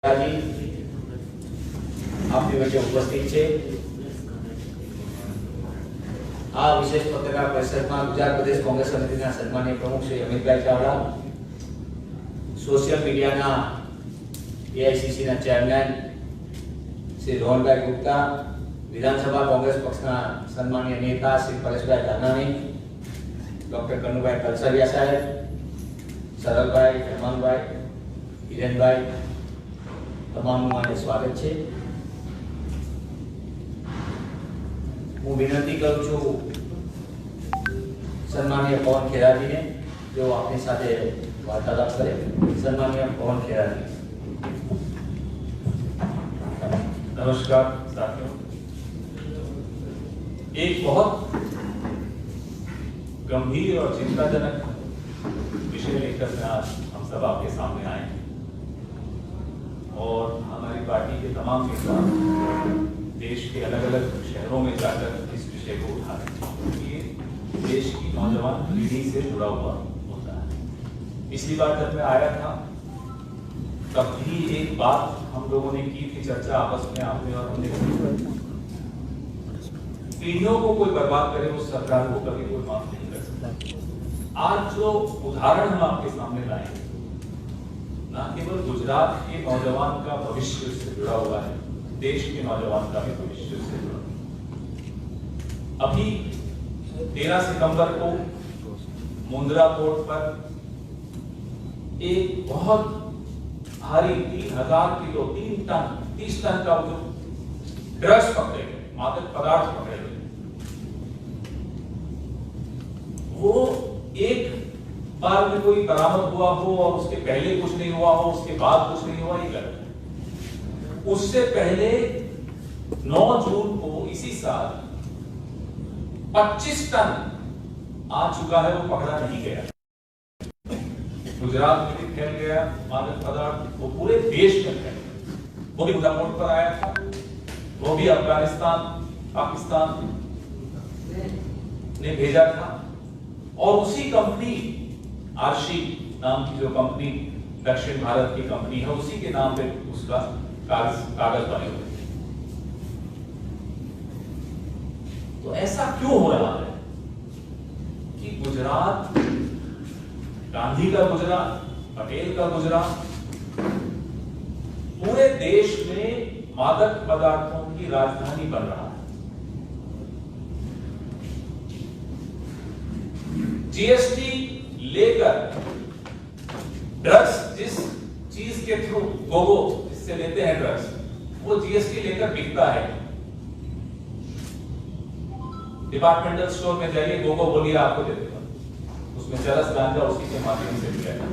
આપની વચ્ચે ઉપસ્થિત છે। આ વિશેષ પત્રકાર પરિષદમાં ગુજરાત પ્રદેશ કોંગ્રેસ સમિતિના સન્માનીય પ્રમુખ શ્રી અમિતભાઈ ચાવડા, સોશિયલ મીડિયાના એઆઈસીસીના ચેરમેન શ્રી રોહનભાઈ ગુપ્તા, વિધાનસભા કોંગ્રેસ પક્ષના સન્માનીય નેતા શ્રી પરેશભાઈ ધાનાણી, ડોક્ટર કનુભાઈ કલસરિયા સાહેબ, સરલભાઈ, હેમંતભાઈ, હિરેનભાઈ, તમામનું મારે સ્વાગત છે। હું વિનંતી કરું છું સન્માનીય પવન ખેરાજીને, જો આપની સાથે વાર્તાલાપ કરે। સન્માનીય પવન ખેરાજી। नमस्कार साथियों, एक बहुत गंभीर और चिंताजनक विषय लेकर मैं आज हम सब आपके सामने आए हैं और हमारी पार्टी के तमाम नेता देश के अलग अलग शहरों में जाकर इस विषय को उठा रहे हैं। ये देश की नौजवान पीढ़ी से जुड़ा हुआ होता है। पिछली बार जब मैं आया था तब भी एक बात हम लोगों ने की थी, चर्चा आपस में आपने और हमने, पीढ़ियों को कोई बर्बाद करे उस सरकार को कभी कोई माफ नहीं कर सकता। आज जो उदाहरण हम आपके सामने लाए, न केवल गुजरात के नौजवान का भविष्य से जुड़ा हुआ है, देश के नौजवान का भी भविष्य से जुड़ा। अभी 13 सितंबर को मुंद्रा पोर्ट पर एक बहुत भारी 3000 किलो 30 टन का जो ड्रग्स पकड़े गए, मादक पदार्थ पकड़े गए, वो एक बार में कोई बरामद हुआ हो और उसके पहले कुछ नहीं हुआ हो, उसके बाद कुछ नहीं हुआ, ये गलत है। उससे पहले 9 जून को इसी साल 25 टन आ चुका है, वो पकड़ा नहीं गया। गुजरात में भी फैल गया मादक पदार्थ, वो पूरे देश में फैल गया। वो भी मुंद्रा पोर्ट पर आया था, वो भी अफगानिस्तान पाकिस्तान ने भेजा था और उसी कंपनी आरशी नाम की जो कंपनी दक्षिण भारत की कंपनी है, उसी के नाम पे उसका कागज बने हुए। तो ऐसा क्यों हो रहा है कि गुजरात गांधी का गुजरात, पटेल का गुजरात, पूरे देश में मादक पदार्थों की राजधानी बन रहा है। जीएसटी लेकर ड्रग्स, जिस चीज के थ्रू गोगो जिससे लेते हैं ड्रग्स, वो जीएसटी लेकर बिकता है। डिपार्टमेंटल स्टोर में जाइए, गोगो बोलिए, आपको दे देगा, उसमें चरस गांजा उसी के माध्यम से मिलेगा।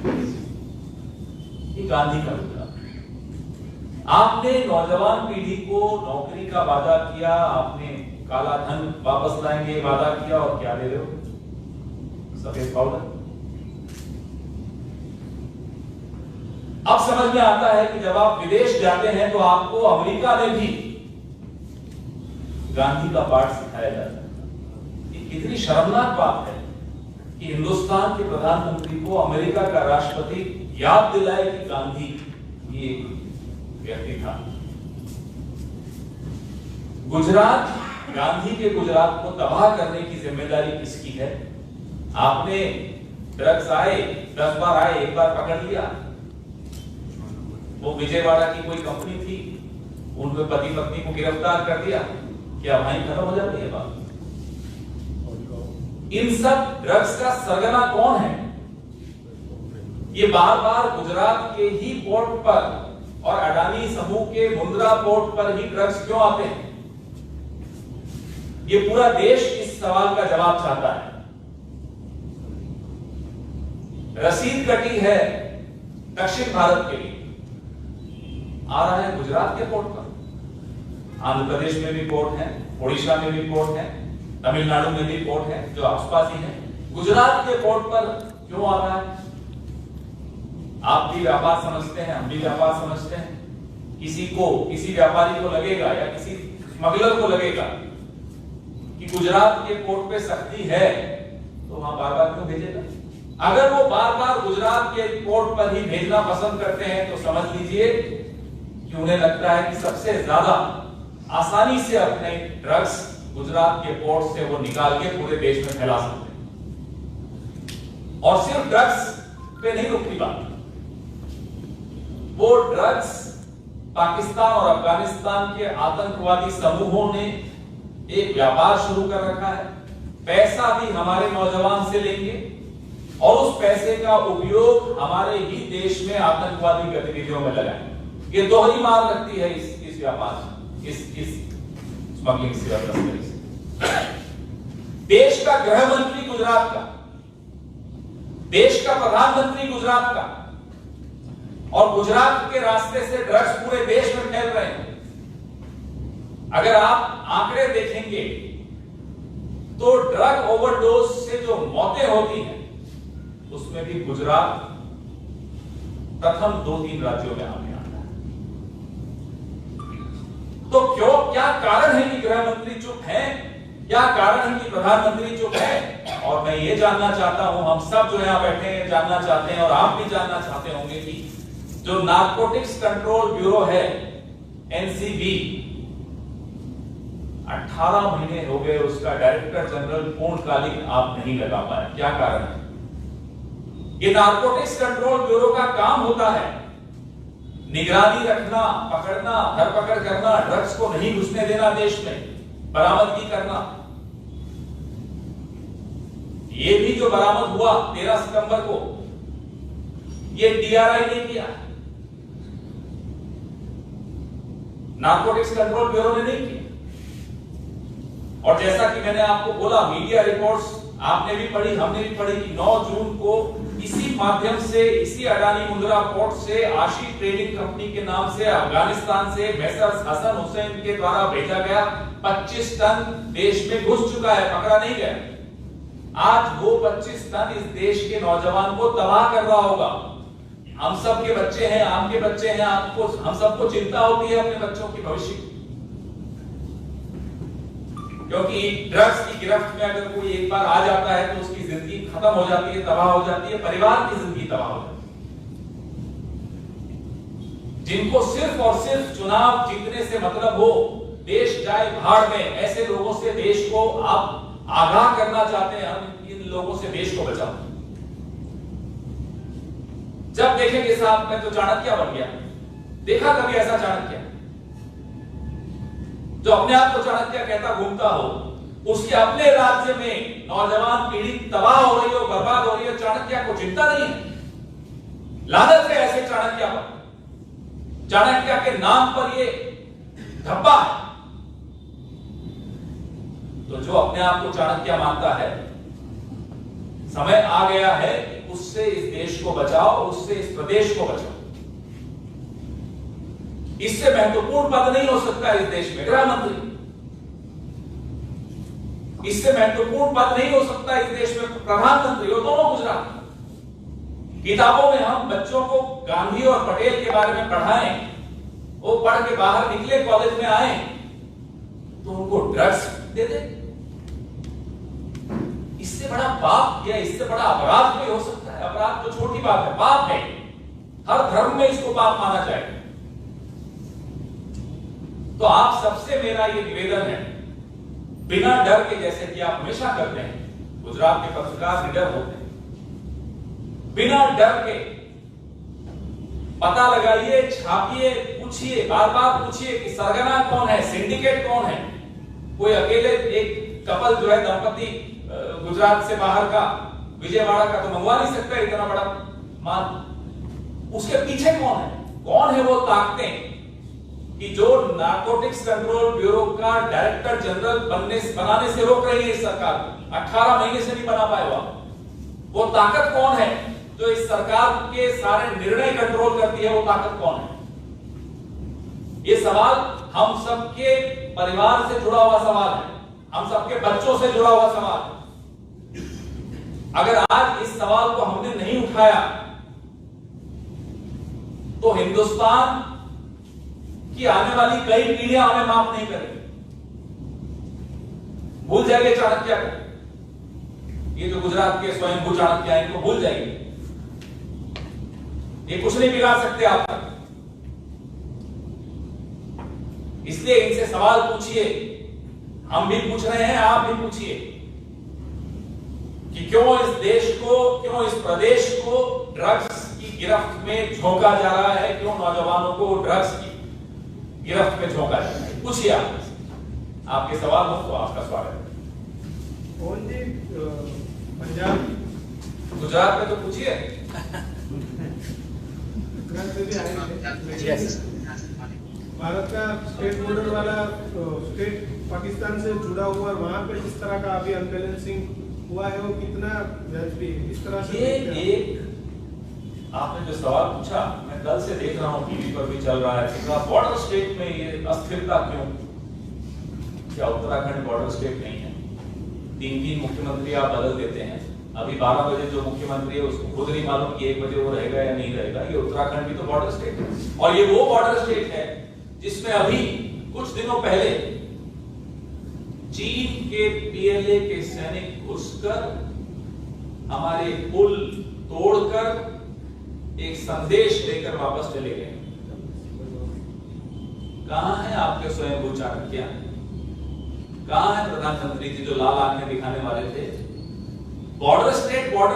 ये गांधी का मुद्दा। आपने नौजवान पीढ़ी को नौकरी का वादा किया, आपने काला धन वापस लाएंगे वादा किया, और क्या दे रहे हो? सफेद पाउडर। अब समझ में आता है कि जब आप विदेश जाते हैं तो आपको अमेरिका में भी गांधी का पाठ सिखाया जाता है। ये कितनी शर्मनाक बात है कि हिंदुस्तान के प्रधानमंत्री को अमेरिका का राष्ट्रपति याद दिलाए कि गांधी ये व्यक्ति था। गुजरात, गांधी के गुजरात को तबाह करने की जिम्मेदारी किसकी है? आपने ड्रग्स आए, 10 बार आए, एक बार पकड़ लिया। वो विजयवाड़ा की कोई कंपनी थी, उनके पति पत्नी को गिरफ्तार कर दिया, क्या वहीं खत्म हो जाती है बात? इन सब ड्रग्स का सरगना कौन है? ये बार बार गुजरात के ही पोर्ट पर और अडानी समूह के मुंद्रा पोर्ट पर ही ड्रग्स क्यों आते हैं? ये पूरा देश इस सवाल का जवाब चाहता है। रसीद कटी है दक्षिण भारत के लिए, आ रहा है गुजरात के पोर्ट पर। आंध्र प्रदेश में भी पोर्ट है, ओडिशा में भी पोर्ट है, तमिलनाडु में भी पोर्ट है जो आसपास ही है। गुजरात के पोर्ट पर क्यों आ रहा है? आप भी व्यापार समझते हैं, हम भी व्यापार समझते हैं। किसी व्यापारी को लगेगा या किसी स्मगलर को लगेगा कि गुजरात के पोर्ट पे सख्ती है, तो वहां बार बार क्यों भेजेगा? अगर वो बार बार गुजरात के पोर्ट पर ही भेजना पसंद करते हैं तो समझ लीजिए कि उन्हें लगता है कि सबसे ज्यादा आसानी से अपने ड्रग्स गुजरात के पोर्ट से वो निकाल के पूरे देश में फैला सकते हैं। और सिर्फ ड्रग्स पे नहीं रुकती बात, वो ड्रग्स पाकिस्तान और अफगानिस्तान के आतंकवादी समूहों ने एक व्यापार शुरू कर रखा है। पैसा भी हमारे नौजवान से लेंगे और उस पैसे का उपयोग हमारे ही देश में आतंकवादी गतिविधियों में लगाएंगे। ये दोहरी मार लगती है इस व्यापार, इस स्मगलिंग से, तस्करी से। देश का गृह मंत्री गुजरात का, देश का प्रधानमंत्री गुजरात का, और गुजरात के रास्ते से ड्रग्स पूरे देश में फैल रहे हैं। अगर आप आंकड़े देखेंगे तो ड्रग ओवरडोज से जो मौतें होती हैं उसमें भी गुजरात प्रथम 2-3 राज्यों में आगे आता है। तो क्या कारण है कि गृह मंत्री चुप है? क्या कारण है कि प्रधानमंत्री चुप है? और मैं ये जानना चाहता हूं, हम सब जो यहां बैठे हैं जानना चाहते हैं, और आप भी जानना चाहते होंगे कि जो नारकोटिक्स कंट्रोल ब्यूरो है एनसीबी, 18 महीने हो गए उसका डायरेक्टर जनरल पूर्णकालिक आप नहीं लगा पाए। क्या कारण है? ये नारकोटिक्स कंट्रोल ब्यूरो का काम होता है निगरानी रखना, पकड़ना, धरपकड़ करना, ड्रग्स को नहीं घुसने देना, देश में बरामदगी करना। ये भी जो बरामद हुआ 13 सितंबर को, ये डीआरआई ने किया, नारकोटिक्स कंट्रोल ब्यूरो ने नहीं किया। और जैसा कि मैंने आपको बोला, मीडिया रिपोर्ट्स आपने भी पढ़ी, हमने भी पढ़ी कि 9 जून को इसी माध्यम से, इसी अडानी मुंद्रा पोर्ट से आशी ट्रेडिंग कंपनी के नाम से अफगानिस्तान से मेसर्स हसन हुसैन के द्वारा भेजा गया 25 टन देश में घुस चुका है, पकड़ा नहीं गया। आज वो 25 टन इस देश के नौजवान को तबाह कर रहा होगा। हम सब के बच्चे हैं, आपके बच्चे हैं, आपको, हम सबको चिंता होती है अपने बच्चों की भविष्य की। क्योंकि ड्रग्स की गिरफ्त में अगर कोई एक बार आ जाता है तो उसकी जिंदगी खत्म हो जाती है, तबाह हो जाती है, परिवार की जिंदगी तबाह हो जाती है। जिनको सिर्फ और सिर्फ चुनाव जीतने से मतलब हो, देश जाए भाड़ में, ऐसे लोगों से देश को आप आगाह करना चाहते हैं। हम इन लोगों से देश को बचाओ। जब देखेंगे साहब, मैं तो चाणक्य बन गया, देखा कभी ऐसा चाणक्य जो अपने आप को चाणक्य कहता घूमता हो, उसके अपने राज्य में नौजवान पीढ़ी तबाह हो रही हो, बर्बाद हो रही हो, चाणक्य को चिंता नहीं है? लानत है ऐसे चाणक्य पर। चाणक्य के नाम पर ये धब्बा है। तो जो अपने आप को चाणक्य मानता है, समय आ गया है कि उससे इस देश को बचाओ, उससे इस प्रदेश को बचाओ। इससे महत्वपूर्ण पद नहीं हो सकता इस देश में गृह मंत्री, इससे महत्वपूर्ण पद नहीं हो सकता इस देश में प्रधानमंत्री। वो दोनों गुजरात। किताबों में हम बच्चों को गांधी और पटेल के बारे में पढ़ाएं, वो पढ़ के बाहर निकले, कॉलेज में आए तो उनको ड्रग्स दे दे। इससे बड़ा पाप या इससे बड़ा अपराध कोई हो सकता है? अपराध तो छोटी बात है, पाप है। हर धर्म में इसको पाप माना जाएगा। तो आप सबसे मेरा ये निवेदन है, बिना डर के, जैसे कि आप हमेशा करते हैं, गुजरात के पत्रकार निडर होते हैं, बिना डर के पता लगाइए, छापिए, पूछिए, बार बार पूछिए कि सरगना कौन है, सिंडिकेट कौन है। कोई अकेले एक कपल जो है, दंपति गुजरात से बाहर का, विजयवाड़ा का, तो मंगवा नहीं सकता इतना बड़ा माल। उसके पीछे कौन है? कौन है वो ताकतें कि जो नारकोटिक्स कंट्रोल ब्यूरो का डायरेक्टर जनरल बनाने से रोक रही है इस सरकार को? 18 महीने से नहीं बना पाए वो ताकत कौन है जो इस सरकार के सारे निर्णय कंट्रोल करती है? वो ताकत कौन है? ये सवाल हम सबके परिवार से जुड़ा हुआ सवाल है, हम सबके बच्चों से जुड़ा हुआ सवाल है। अगर आज इस सवाल को हमने नहीं उठाया तो हिंदुस्तान कि आने वाली कई पीढ़ियां हमें माफ नहीं करेंगी। भूल जाएंगे चाणक्य को, ये जो गुजरात के स्वयंभू चाणक्य हैं, इनको भूल जाएंगे। ये कुछ नहीं बिगाड़ सकते आप तक। इसलिए इनसे सवाल पूछिए, हम भी पूछ रहे हैं, आप भी पूछिए कि क्यों इस देश को, क्यों इस प्रदेश को ड्रग्स की गिरफ्त में झोंका जा रहा है, क्यों नौजवानों को ड्रग्स की गिरफ्त में झोंका जा रहा है। पूछिए आप, आपके सवाल हो तो आपका स्वागत है। ओनली पंजाब गुजरात में तो पूछिए। भारत का स्टेट बॉर्डर वाला स्टेट पाकिस्तान से जुड़ा हुआ, वहां पे जिस तरह का अभी अनबैलेंसिंग हुआ है, वो कितना भी इस तरह से ये एक आपने जो सवाल पूछा, मैं कल से देख रहा हूँ, टीवी पर भी चल रहा है कि बॉर्डर स्टेट में ये अस्थिरता क्यों? क्या उत्तराखंड बॉर्डर स्टेट नहीं है? 3 मुख्यमंत्री आप बदल देते हैं। अभी 12 बजे जो मुख्यमंत्री है उसको खुद नहीं मालूम कि 1 बजे वो रहेगा या नहीं रहेगा। ये उत्तराखंड भी तो बॉर्डर स्टेट है, और ये वो बॉर्डर स्टेट है जिसमें अभी कुछ दिनों पहले चीन के पीएलए के सैनिक घुसकर हमारे पुल तोड़कर एक संदेश लेकर वापस चले गए। कहां है आपके स्वयं चाणक्य? कहां है प्रधानमंत्री जी जो लाल आंखें दिखाने वाले थे? बॉर्डर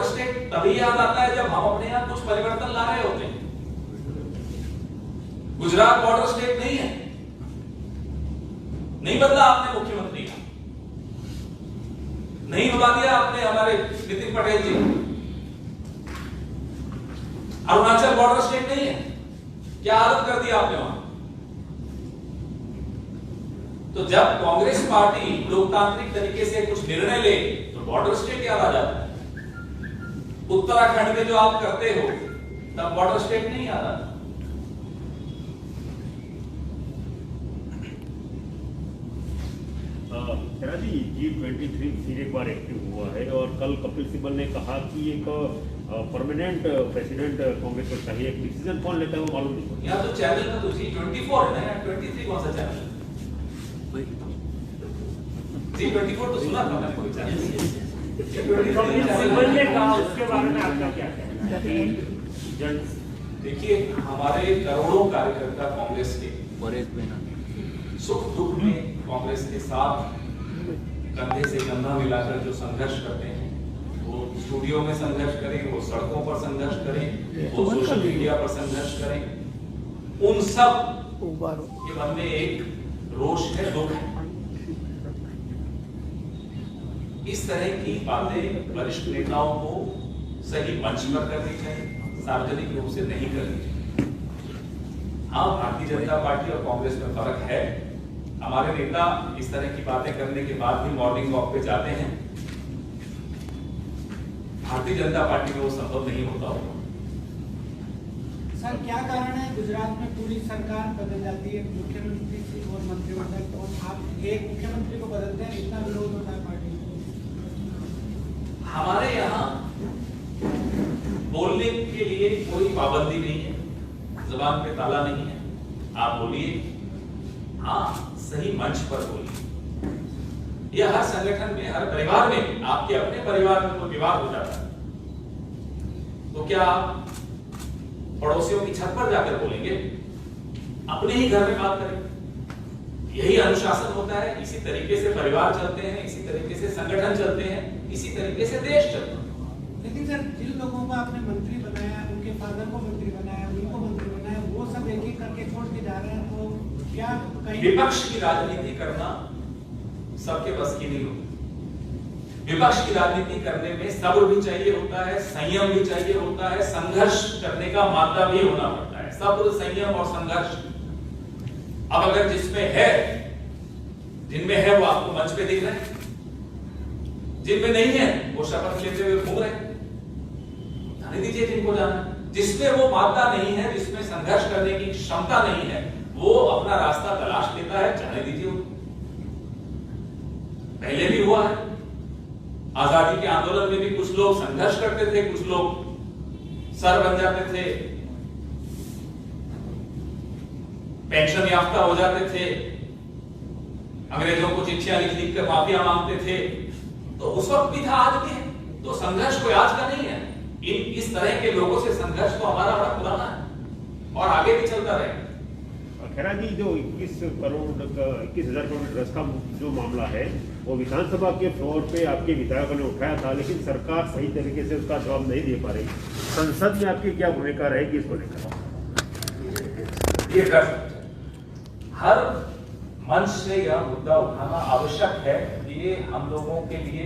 स्टेट तभी याद आता है जब हम अपने यहां कुछ परिवर्तन ला रहे होते हैं। गुजरात बॉर्डर स्टेट नहीं है, नहीं बदला आपने मुख्यमंत्री का, नहीं बदला दिया आपने हमारे नितिन पटेल जी। अरुणाचल बॉर्डर स्टेट नहीं है, क्या हालत कर दी आपने वहां? तो जब कांग्रेस पार्टी लोकतांत्रिक तरीके से कुछ निर्णय ले तो बॉर्डर स्टेट याद आ जाता है। उत्तराखंड में जो आप करते हो तब बॉर्डर स्टेट नहीं याद आता। जी G23 फिर एक बार एक्टिव हुआ है, और कल कपिल सिब्बल ने कहा कि एक परमानेंट प्रेसिडेंट कांग्रेस को चाहिए। एक डिसीजन कौन लेता है वो मालूम नहीं। यहाँ तो चैनल में तो G24 है ना, 23 कौन सा चैनल? G24 तो सुना था मैंने, कोई चैनल सिब्बल ने कहा, उसके बारे में आपका क्या कहना है? देखिए, हमारे करोड़ों कार्यकर्ता कांग्रेस के सुख दुख में कांग्रेस के साथ कंधे से कंधा मिलाकर जो संघर्ष करते हैं, वो स्टूडियो में संघर्ष करें, वो सड़कों पर संघर्ष करें, वो सोशल मीडिया पर संघर्ष करें, उन सब के मन में एक रोष है, दुख है। इस तरह की बातें वरिष्ठ नेताओं को सही मंच पर करनी चाहिए, सार्वजनिक रूप से नहीं करनी चाहिए। हाँ, भारतीय जनता पार्टी और कांग्रेस में फर्क है। हमारे नेता इस तरह की बातें करने के बाद भी मॉर्निंग वॉक पे जाते हैं। भारतीय जनता पार्टी में वो संभव नहीं होता होगा। सर, क्या कारण है गुजरात में पूरी सरकार बदल जाती है, मुख्यमंत्री से और मंत्रिमंडल, तो आप एक मुख्यमंत्री को बदलते हैं, इतना विरोध होता है पार्टी को? हमारे यहाँ बोलने के लिए कोई पाबंदी नहीं है, जुबान पे ताला नहीं है। आप बोलिए, हाँ, सही मंच पर बोलिए। यह हर संगठन में, हर परिवार में, आपके अपने परिवार में कोई विवाद हो जाता है तो क्या आप पड़ोसियों की छत पर जाकर बोलेंगे? अपने ही घर में बात करें। यही अनुशासन होता है, इसी तरीके से परिवार चलते हैं, इसी तरीके से संगठन चलते हैं, इसी तरीके से देश चलता है। लेकिन सर, जिन लोगों को आपने मंत्री बनाया, उनके फादर को मंत्री बनाया, उनको मंत्री बनाया, वो सब एक एक करके छोड़ के जा रहे हैं, तो क्या कहीं विपक्ष की राजनीति करना सबके बस की नहीं होती। विपक्ष की राजनीति करने में सब्र भी चाहिए होता है, संयम भी चाहिए होता है, संघर्ष करने का मादा भी होना पड़ता है। सब्र, संयम और संघर्ष। अब अगर जिसमें है, जिनमें है वो आपको मंच पे दिख रहे हैं, जिनमें नहीं है वो शपथ लेते हुए घूम रहे हैं। जाने दीजिए जिनको जाना। जिसमें वो मादा नहीं है, जिसमें संघर्ष करने की क्षमता नहीं है, वो अपना रास्ता तलाश लेता है, जाने दीजिए। पहले भी हुआ है। आजादी के आंदोलन में भी कुछ लोग संघर्ष करते थे, कुछ लोग सर बन जाते थे, पेंशन याफ्ता हो जाते थे, अंग्रेजों को चिट्ठियां लिख लिख कर माफिया मांगते थे। तो उस वक्त भी था, आज भी है। तो संघर्ष कोई आज का नहीं है। इस तरह के लोगों से संघर्ष तो हमारा बड़ा पुराना है और आगे भी चलता रहेगा। खेरा जी, जो 21,000 करोड़ ड्रग्स का जो मामला है वो विधानसभा के फ्लोर पे आपके विधायकों ने उठाया था, लेकिन सरकार सही तरीके से उसका जवाब नहीं दे पा रही। संसद में आपकी क्या भूमिका रहेगी इसको लेकर? ये हर मंच से यह मुद्दा उठाना आवश्यक है। ये हम लोगों के लिए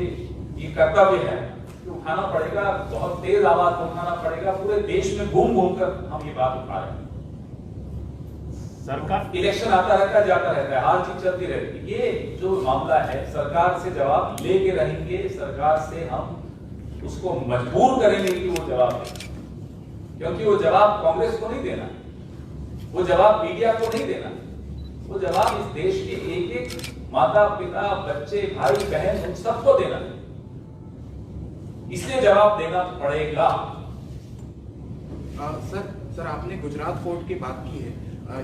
ये कर्तव्य है कि उठाना पड़ेगा, बहुत तेज आवाज में उठाना पड़ेगा। पूरे देश में घूम घूम कर हम ये बात उठा रहे हैं। सरकार इलेक्शन आता रहता है, जाता रहता है, हार जीत चलती रहती है। ये जो मामला है सरकार से जवाब लेके रहेंगे, सरकार से हम उसको मजबूर करेंगे कि वो जवाब दे, क्योंकि वो जवाब कांग्रेस को नहीं देना, वो जवाब मीडिया को नहीं देना, वो जवाब इस देश के एक एक माता पिता बच्चे भाई बहन उन सबको देना है। इसलिए जवाब देना पड़ेगा। सर आपने गुजरात कोर्ट की बात की है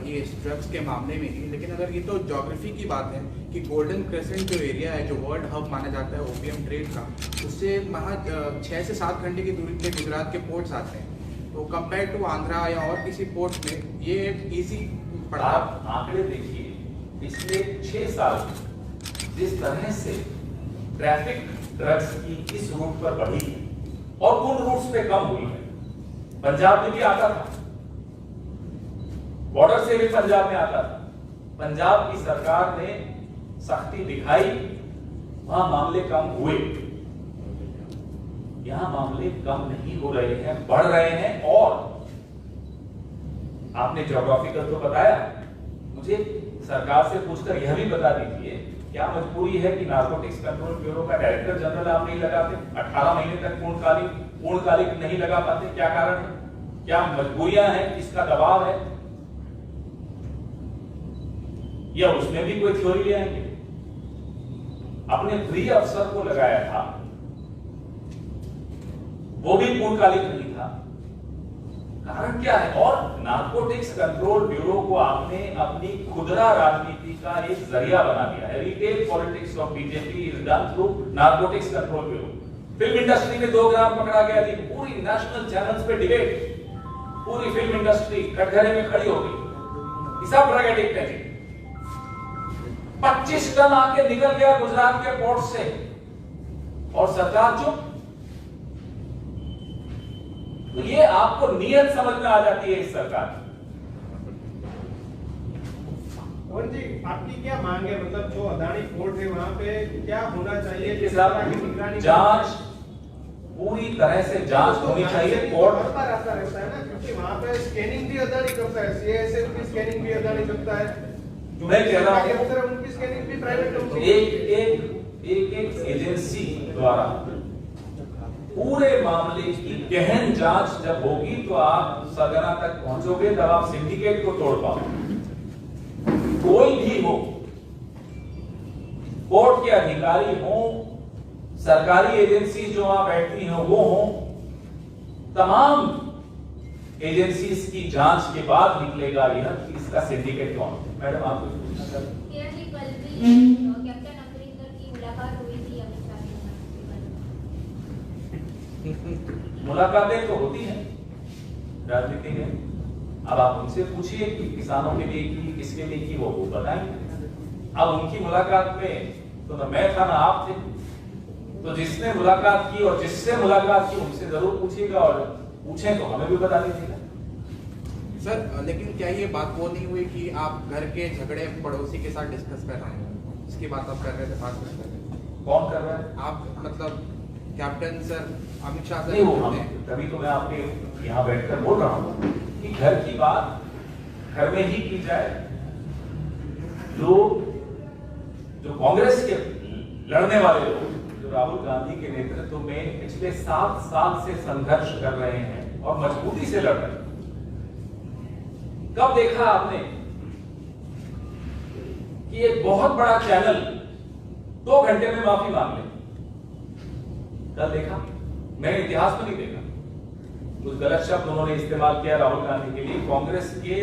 ये ड्रग्स के मामले में ही, लेकिन अगर ये तो ज्योग्राफी की बात है कि गोल्डन क्रेसेंट जो एरिया है, जो वर्ल्ड हब माना जाता है ओपीएम ट्रेड का, उससे महज 6 से 7 घंटे की दूरी पे गुजरात के पोर्ट्स आते हैं। तो कंपेयर टू आंध्रा या और किसी पोर्ट में ये इजी पड़ा। आप आंकड़े देखिए, पिछले 6 साल जिस तरह से ट्रैफिक ड्रग्स की इस रूट पर बढ़ी है और उन रूट्स पे कम हुई है। पंजाब में भी आता था, बॉर्डर से भी पंजाब में आता था। पंजाब की सरकार ने सख्ती दिखाई, वहां मामले कम हुए। यहां मामले कम नहीं हो रहे हैं, बढ़ रहे हैं। और आपने ज्योग्राफिकल तो बताया, मुझे सरकार से पूछकर यह भी बता दीजिए, क्या मजबूरी है कि नार्कोटिक्स कंट्रोल ब्यूरो का डायरेक्टर जनरल आप नहीं लगाते? 18 महीने तक पूर्णकालिक नहीं लगा पाते? क्या कारण है? क्या मजबूरियां हैं? किसका दबाव है? या उसमें भी कोई थ्योरी ले आएंगे? अपने प्रिय अफसर को लगाया था, वो भी पूर्णकालिक नहीं था। कारण क्या है? और नार्कोटिक्स कंट्रोल ब्यूरो को आपने अपनी खुदरा राजनीति का एक जरिया बना दिया है। Retail politics of BJP is done through narcotics control bureau. Film industry में 2 ग्राम पकड़ा गया थी, पूरी नेशनल चैनल्स पे डिबेट, पूरी फिल्म इंडस्ट्री कटघरे में खड़ी हो गई। सब ड्रग एडिक्ट है। 25 टन आके निकल गया गुजरात के पोर्ट से और सरकार चुप। तो ये आपको नियत समझ में आ जाती है इस सरकार की। पवन जी, आपकी क्या मांग है? मतलब जो अदानी पोर्ट है वहां पे क्या होना चाहिए? किस तरह की निगरानी? जांच, पूरी तरह से जांच होनी चाहिए। पोर्ट हर बार आता रहता है ना, क्योंकि वहां पे स्कैनिंग भी अदानी करता है, सीएसएफ की स्कैनिंग भी अदानी करता है, जो मैं कह रहा हूं उनकी स्कैनिंग भी प्राइवेट कंपनी। एक एजेंसी द्वारा पूरे मामले की गहन जांच जब होगी तो आप सरगना तक पहुंचोगे, तब आप सिंडिकेट को तोड़ पाओगे। कोई भी हो, कोर्ट के अधिकारी हो, सरकारी एजेंसी जो वहां बैठती हैं वो हो, तमाम एजेंसीज की जांच के बाद निकलेगा यह कि इसका सिंडिकेट कौन है। मैडम आप कुछ पूछना चाहते हैं? कल भी कैप्टन अमरिंदर की मुलाकात हुई थी अमित शाह के साथ। मुलाकातें तो होती हैं राजनीति में। अब आप उनसे पूछिए कि किसानों के लिए की, किसके लिए की, वो बताएंगे। अब उनकी मुलाकात में तो ना मैं था ना आप थे, तो जिसने मुलाकात की और जिससे मुलाकात की उनसे जरूर पूछिएगा, और पूछें तो हमें भी बता दीजिएगा। सर लेकिन क्या ये बात वो नहीं हुई कि आप घर के झगड़े पड़ोसी के साथ डिस्कस कर रहे हैं? इसकी बात आप कर रहे थे, बात कर रहे थे। कौन कर रहा है? आप मतलब कैप्टन सर अमित शाह नहीं, वो सर हम तभी तो मैं आपके यहाँ बैठकर बोल रहा हूँ कि घर की बात घर में ही की जाए। जो कांग्रेस के लड़ने वाले लोग, जो राहुल गांधी के नेतृत्व में पिछले 7 साल से संघर्ष कर रहे हैं और मजबूती से लड़ रहे हैं, कब देखा आपने कि एक बहुत बड़ा चैनल 2 घंटे में माफी मांग ले? कल देखा? मैंने इतिहास में नहीं देखा। कुछ गलत शब्द उन्होंने इस्तेमाल किया राहुल गांधी के लिए, कांग्रेस के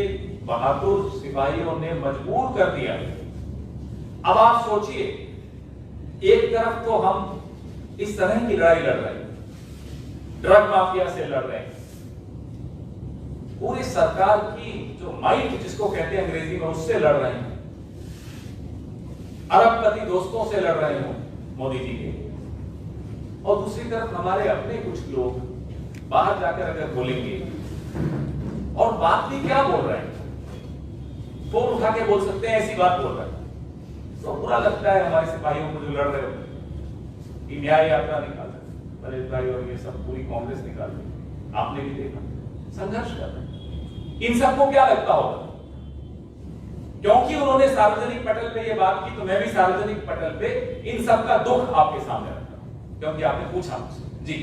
बहादुर सिपाहियों ने मजबूर कर दिया। अब आप सोचिए, एक तरफ तो हम इस तरह की लड़ाई लड़ रहे हैं, ड्रग माफिया से लड़ रहे हैं, पूरी सरकार की जो माइट जिसको कहते हैं अंग्रेजी में, उससे लड़ रहे हैं, अरबपति दोस्तों से लड़ रहे हो मोदी जी के, और दूसरी तरफ हमारे अपने कुछ लोग बाहर जाकर अगर बोलेंगे, और बात भी क्या बोल रहे हैं, फोन उठा के बोल सकते हैं ऐसी बात बोल रहे हैं, तो बुरा लगता है हमारे सिपाहियों को जो लड़ रहे हो कि न्याय यात्रा निकाल रहे, परेश भाई और ये सब पूरी कांग्रेस निकाल रही, आपने भी देखा संघर्ष कर रहे हैं। इन सबको क्या लगता होगा? क्योंकि उन्होंने सार्वजनिक पटल पे ये बात की, तो मैं भी सार्वजनिक पटल पे इन सब का दुख आपके सामने रखता हूं, क्योंकि आपने पूछा मुझसे। जी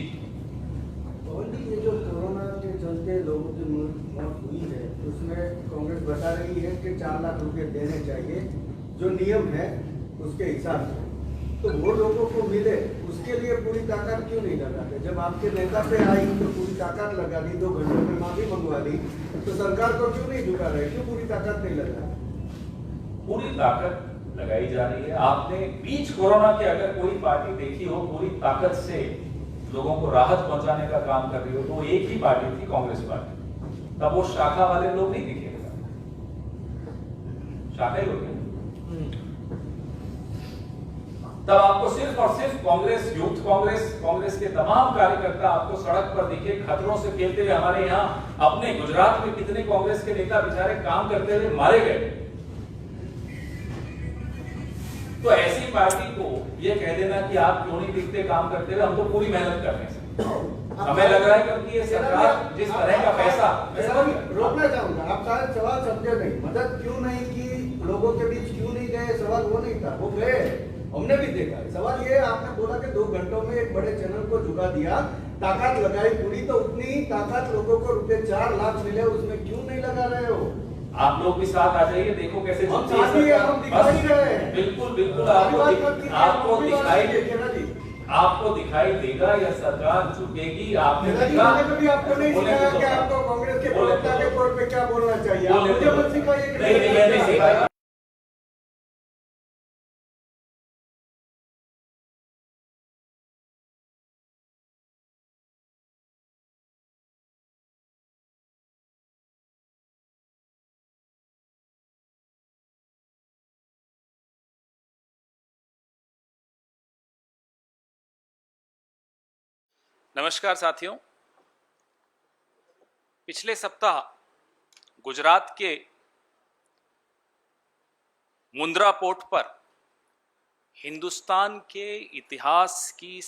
पवन जी, ये जो कोरोना के चलते लोगों की मौत हुई है, उसमें कांग्रेस बता रही है कि 4 लाख रुपए देने चाहिए, जो नियम है उसके हिसाब से, तो वो लोगों को मिले, उसके लिए पूरी ताकत क्यों नहीं लगाते? जब आपके नेता पे आई तो पूरी ताकत लगा दी, 2 घंटों में माफी मंगवा दी, तो सरकार को क्यों नहीं झुका रहे, क्यों पूरी ताकत नहीं लगा? पूरी ताकत लगाई जा रही है। आपने बीच कोरोना के अगर कोई पार्टी देखी हो पूरी ताकत से लोगों को राहत पहुंचाने का काम कर रही हो, तो एक ही पार्टी थी, कांग्रेस पार्टी। तब वो शाखा वाले लोग नहीं दिखे, शाखा ही लोग हैं। तब आपको सिर्फ और सिर्फ कांग्रेस, यूथ कांग्रेस, कांग्रेस के तमाम कार्यकर्ता आपको सड़क पर दिखे, खतरों से खेलते हुए। हमारे यहाँ अपने गुजरात में कितने कांग्रेस के नेता बेचारे काम करते हुए मारे गए। तो ऐसी पार्टी को ये कह देना कि आप क्यों नहीं दिखते काम करते हुए, हम तो पूरी मेहनत कर रहे हैं। हमें लग रहा है क्योंकि ये सरकार जिस तरह का पैसा, रोकना चाहूंगा, आप शायद सवाल समझे नहीं, मदद क्यों नहीं की, लोगों के बीच क्यों नहीं गए, सवाल वो नहीं था, वो गए, हमने भी देखा। सवाल ये आपने बोला कि 2 घंटों में एक बड़े चैनल को झुका दिया, ताकत लगाई पूरी, तो उतनी ही ताकत लोगों को रुपए 4 लाख मिले, उसमें क्यों नहीं लगा रहे हो? आप लोग भी साथ आ जाइए, देखो कैसे हम साथ ही हैं, हम दिखाई दे रहे हैं। बिल्कुल बिल्कुल आपको दिखाई देगा या सरकार झुकेगी। आपने कभी आपको नहीं सिखाया कि आपको कांग्रेस के प्रवक्ता के तौर पे क्या बोलना चाहिए? आप मुझे मत सिखाइए। नहीं सिखाया। नमस्कार साथियों, पिछले सप्ताह गुजरात के मुंद्रा पोर्ट पर हिंदुस्तान के इतिहास की